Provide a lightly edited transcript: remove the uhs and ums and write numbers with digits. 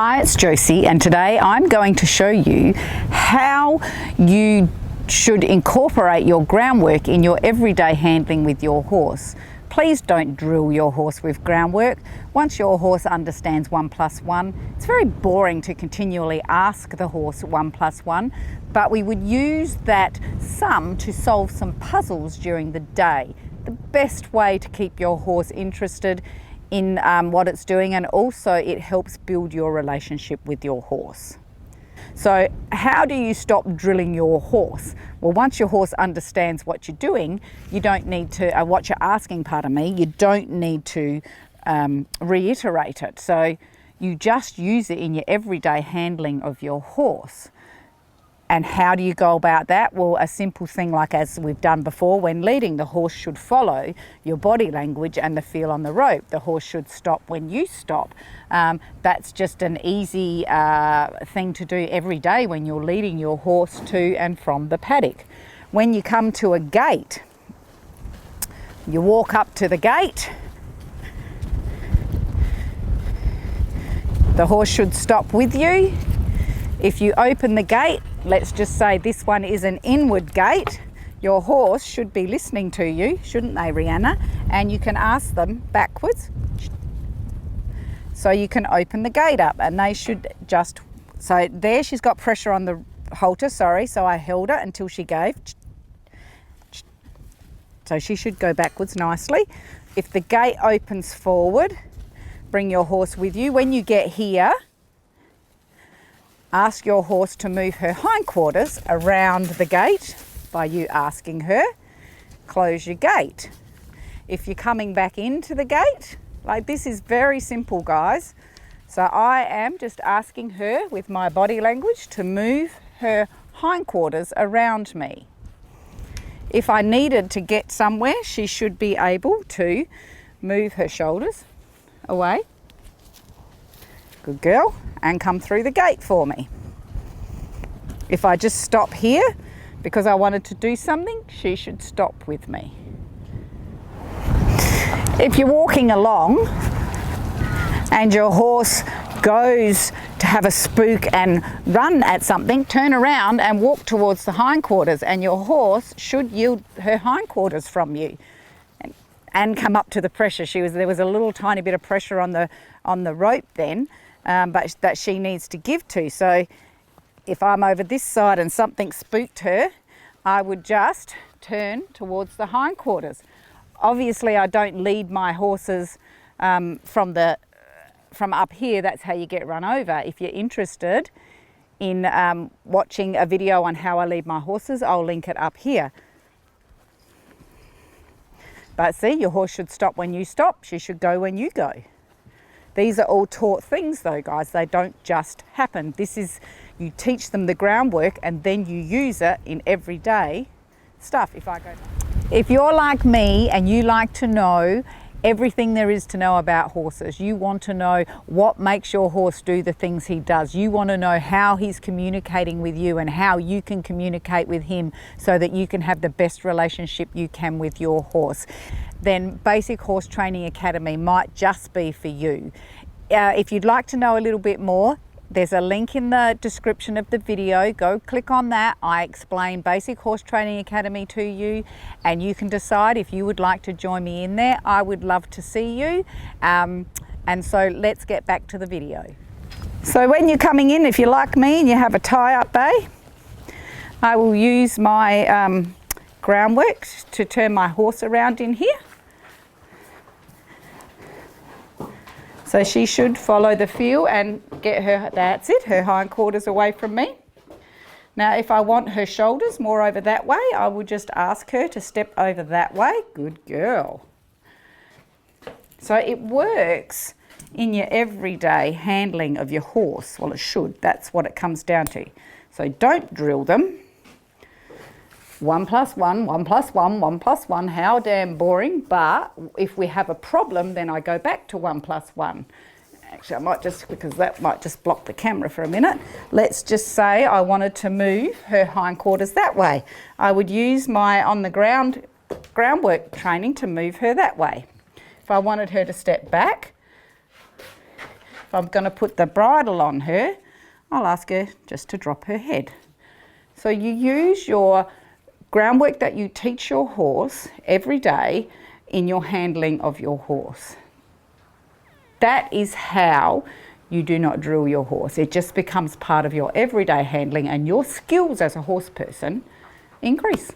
Hi, it's Josie, and today I'm going to show you how you should incorporate your groundwork in your everyday handling with your horse. Please don't drill your horse with groundwork. Once your horse understands 1 + 1, it's very boring to continually ask the horse 1 + 1, but we would use that sum to solve some puzzles during the day. The best way to keep your horse interested in what it's doing, and also it helps build your relationship with your horse. So how do you stop drilling your horse? Well, once your horse understands what you're doing, you don't need to, what you're asking, pardon me, you don't need to reiterate it. So you just use it in your everyday handling of your horse. And how do you go about that? Well, a simple thing like as we've done before, when leading, the horse should follow your body language and the feel on the rope. The horse should stop when you stop. That's just an easy thing to do every day when you're leading your horse to and from the paddock. When you come to a gate, you walk up to the gate. The horse should stop with you. If you open the gate, let's just say this one is an inward gate, your horse should be listening to you, shouldn't they, Rihanna? And you can ask them backwards. So you can open the gate up and they should just, so there she's got pressure on the halter, sorry, so I held it until she gave. So she should go backwards nicely. If the gate opens forward, bring your horse with you. When you get here, ask your horse to move her hindquarters around the gate by you asking her. Close your gate. If you're coming back into the gate, like this is very simple, guys. So I am just asking her with my body language to move her hindquarters around me. If I needed to get somewhere, she should be able to move her shoulders away. Good girl, and come through the gate for me. If I just stop here because I wanted to do something, she should stop with me. If you're walking along and your horse goes to have a spook and run at something, turn around and walk towards the hindquarters, and your horse should yield her hindquarters from you and come up to the pressure. There was a little tiny bit of pressure on the rope then, but that she needs to give to. So if I'm over this side and something spooked her, I would just turn towards the hindquarters. Obviously I don't lead my horses from up here. That's how you get run over. If you're interested in watching a video on how I lead my horses, I'll link it up here. But see, your horse should stop when you stop. She should go when you go. These are all taught things though, guys. They don't just happen. This is, you teach them the groundwork and then you use it in everyday stuff. If you're like me and you like to know everything there is to know about horses, you want to know what makes your horse do the things he does, you want to know how he's communicating with you and how you can communicate with him so that you can have the best relationship you can with your horse, then Basic Horse Training Academy might just be for you. If you'd like to know a little bit more, there's a link in the description of the video. Go click on that. I explain Basic Horse Training Academy to you and you can decide if you would like to join me in there. I would love to see you. And so let's get back to the video. So when you're coming in, if you're like me and you have a tie-up bay, I will use my groundwork to turn my horse around in here. So she should follow the feel and get her, that's it, her hindquarters away from me. Now if I want her shoulders more over that way, I will just ask her to step over that way. Good girl. So it works in your everyday handling of your horse. Well, it should, that's what it comes down to. So don't drill them. 1 + 1, 1 + 1, 1 + 1, how damn boring. But if we have a problem, then I go back to 1 + 1. Actually, I might just, because that might just block the camera for a minute. Let's just say I wanted to move her hindquarters that way. I would use my on the groundwork training to move her that way. If I wanted her to step back, If I'm going to put the bridle on her, I'll ask her just to drop her head. So you use your groundwork that you teach your horse every day in your handling of your horse. That is how you do not drill your horse. It just becomes part of your everyday handling, and your skills as a horse person increase.